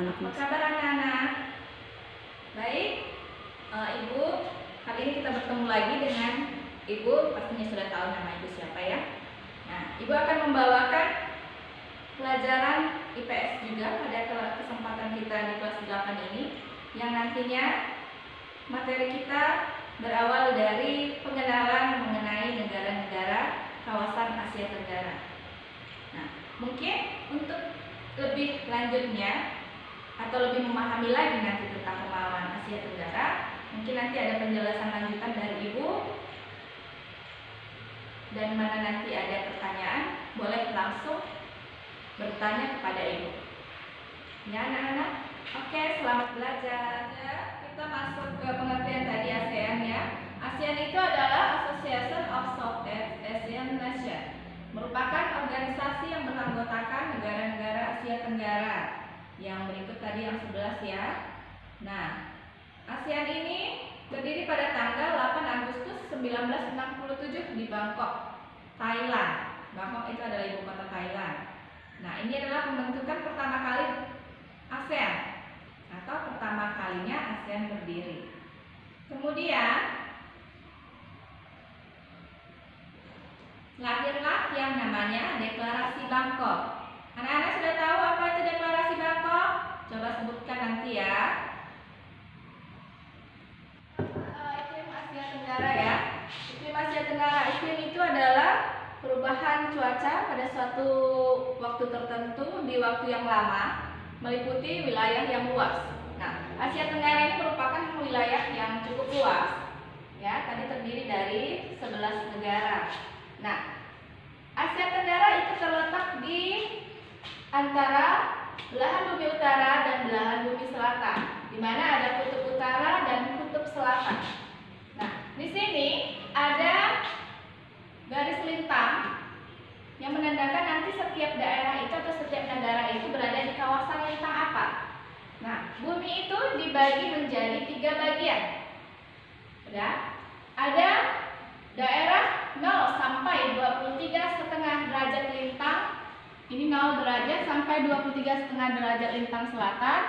anak-anak. Apa kabar anak-anak? Baik, Ibu, kali ini kita bertemu lagi dengan Ibu, pastinya sudah tahu nama Ibu siapa ya. Nah, Ibu akan membawakan pelajaran IPS juga pada kesempatan kita di kelas 8 ini, yang nantinya materi kita berawal dari pengenalan mengenai negara-negara kawasan Asia Tenggara. Nah, mungkin untuk lebih lanjutnya atau lebih memahami lagi nanti tentang pemahaman Asia Tenggara, mungkin nanti ada penjelasan lanjutan dari Ibu, dan mana nanti ada pertanyaan boleh langsung bertanya kepada Ibu. Ya anak-anak, oke, selamat belajar. Kita masuk ke pengertian tadi ASEAN ya. ASEAN itu adalah Association of Southeast Asian Nations, merupakan organisasi yang beranggotakan negara-negara Asia Tenggara. Yang berikut tadi yang 11 ya. Nah, ASEAN ini berdiri pada tanggal 8 Agustus 1967 di Bangkok, Thailand. Bangkok itu adalah ibu kota Thailand. Nah, ini adalah pembentukan pertama kali ASEAN atau pertama kalinya ASEAN berdiri. Kemudian lahirlah yang namanya Deklarasi Bangkok. Anak-anak sudah tahu apa itu Deklarasi Bangkok? Coba sebutkan nanti ya. Iklim Asia Tenggara ya. Iklim Asia Tenggara, iklim itu adalah perubahan cuaca pada suatu waktu tertentu di waktu yang lama, meliputi wilayah yang luas. Nah, Asia Tenggara ini merupakan wilayah yang cukup luas. Ya, tadi terdiri dari 11 negara. Nah, Asia Tenggara itu terletak di antara belahan bumi utara dan belahan bumi selatan, di mana ada kutub utara dan kutub selatan. Nah, di sini ada garis lintang yang menandakan nanti setiap daerah itu atau setiap negara itu berada di kawasan lintang apa. Nah, bumi itu dibagi menjadi 3 bagian. Ya, ada daerah 0 sampai 23,5 derajat lintang. Ini 0 derajat sampai 23,5 derajat lintang selatan.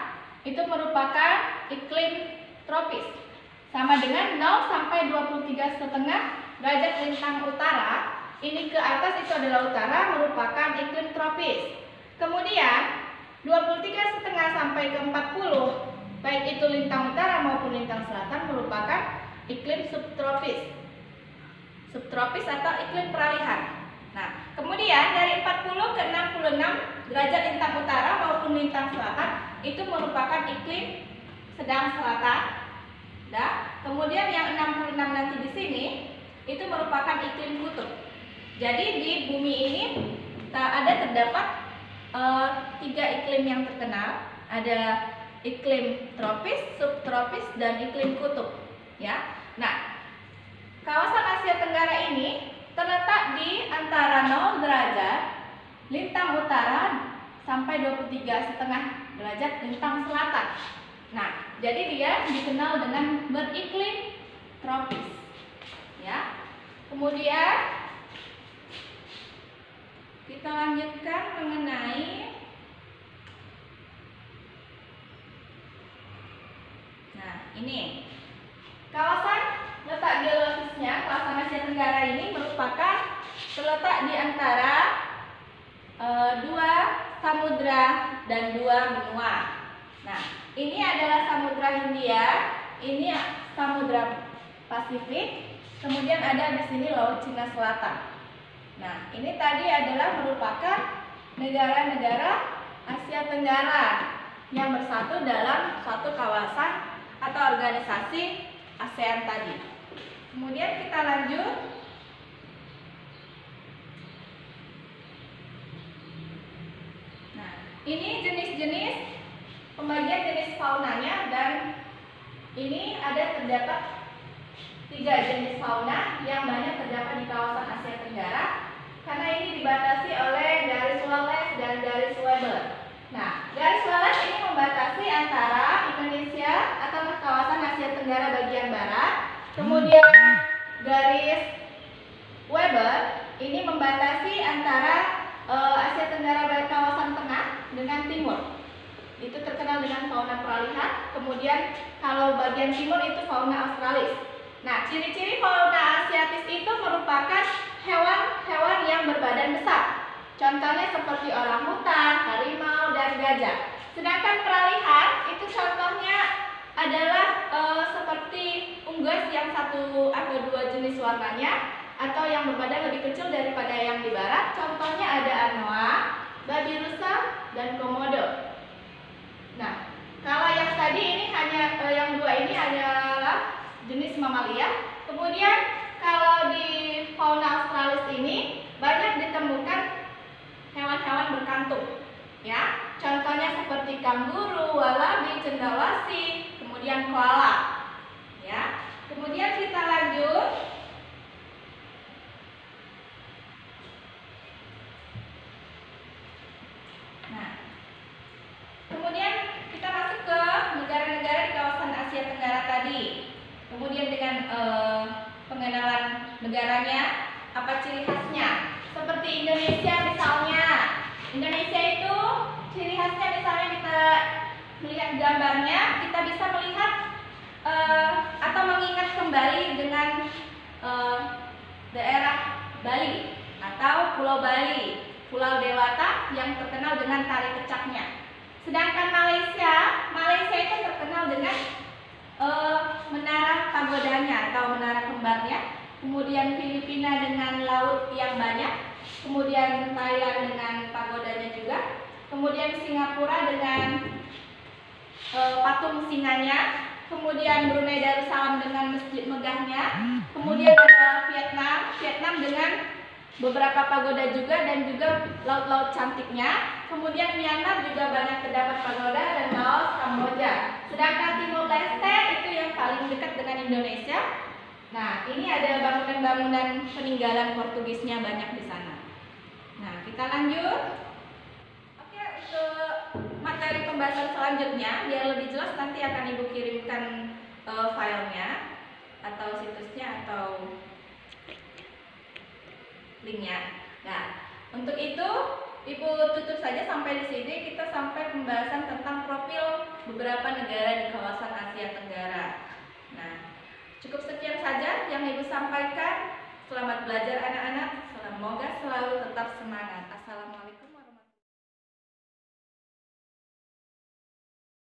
Itu merupakan iklim tropis. Sama dengan 0 sampai 23,5 derajat lintang utara. Ini ke atas itu adalah utara, merupakan iklim tropis. Kemudian 23,5 sampai ke 40, baik itu lintang utara maupun lintang selatan, merupakan iklim subtropis. Subtropis atau iklim peralihan. Nah, kemudian dari 40 ke 66 derajat lintang utara maupun lintang selatan itu merupakan iklim sedang selatan. Nah, kemudian yang 66 nanti di sini itu merupakan iklim kutub. Jadi di bumi ini terdapat 3 iklim yang terkenal. Ada iklim tropis, subtropis, dan iklim kutub. Ya. Nah, kawasan Asia Tenggara ini terletak di antara 0 derajat lintang utara sampai 23,5 derajat lintang selatan. Nah, jadi dia dikenal dengan beriklim tropis. Ya. Kemudian kita lanjutkan mengenai ini. Kawasan letak geografisnya, kawasan Asia Tenggara ini merupakan terletak di antara 2 samudra dan 2 benua. Nah, ini adalah Samudra Hindia, ini Samudra Pasifik, kemudian ada di sini Laut Cina Selatan. Nah, ini tadi adalah merupakan negara-negara Asia Tenggara yang bersatu dalam suatu kawasan atau organisasi ASEAN tadi. Kemudian kita lanjut. Nah, ini jenis-jenis pembagian jenis faunanya, dan ini terdapat 3 jenis fauna yang banyak terdapat di kawasan Asia Tenggara, karena ini dibatasi oleh garis Wallace dan garis Weber. Nah, garis Wallace ini membatasi antara Indonesia atau kawasan Asia Tenggara bagian barat, kemudian garis Weber ini membatasi antara Asia Tenggara kawasan tengah dengan timur. itu terkenal dengan fauna peralihan. Kemudian kalau bagian timur itu fauna australis. Nah, ciri-ciri fauna asiatis itu merupakan hewan-hewan yang berbadan besar. Contohnya seperti orangutan, harimau, dan gajah. Sedangkan peralihan itu contohnya adalah seperti unggas yang satu atau dua jenis warnanya, atau yang berbadan lebih kecil daripada yang di barat. Contohnya ada anoa, babi rusa, dan komodo. Nah, kalau yang tadi ini hanya yang dua ini adalah jenis mamalia. Kemudian kalau di fauna australis ini banyak ditemukan hewan-hewan berkantung, ya. Contohnya seperti kanguru, walabi, cendrawasih, kemudian koala, ya. Kemudian kita lanjut. Nah, kemudian kita masuk ke negara-negara di kawasan Asia Tenggara tadi. Kemudian dengan pengenalan negaranya, apa ciri khasnya? Seperti Indonesia misalnya. Indonesia itu ciri khasnya misalnya kita melihat gambarnya, kita bisa melihat atau mengingat kembali dengan daerah Bali atau Pulau Bali, Pulau Dewata yang terkenal dengan tari kecaknya. Sedangkan Malaysia itu terkenal dengan menara pagodanya atau menara kembarnya. Kemudian Filipina dengan laut yang banyak. Kemudian Thailand dengan pagodanya juga. Kemudian Singapura dengan patung singanya. Kemudian Brunei Darussalam dengan masjid megahnya. Kemudian ada Vietnam dengan beberapa pagoda juga dan juga laut-laut cantiknya. Kemudian Myanmar juga banyak terdapat pagoda, dan Laos, Kamboja. Sedangkan Timor Leste itu yang paling dekat dengan Indonesia. Nah, ini ada bangunan-bangunan peninggalan Portugisnya banyak di sana. Nah, kita lanjut. Oke, untuk materi pembahasan selanjutnya, biar lebih jelas nanti akan Ibu kirimkan filenya atau situsnya atau linknya. Nah, untuk itu Ibu tutup saja sampai di sini. Kita sampai pembahasan tentang profil beberapa negara di kawasan Asia Tenggara. Nah, cukup sekian saja yang Ibu sampaikan. Selamat belajar anak-anak. Semoga selalu tetap semangat.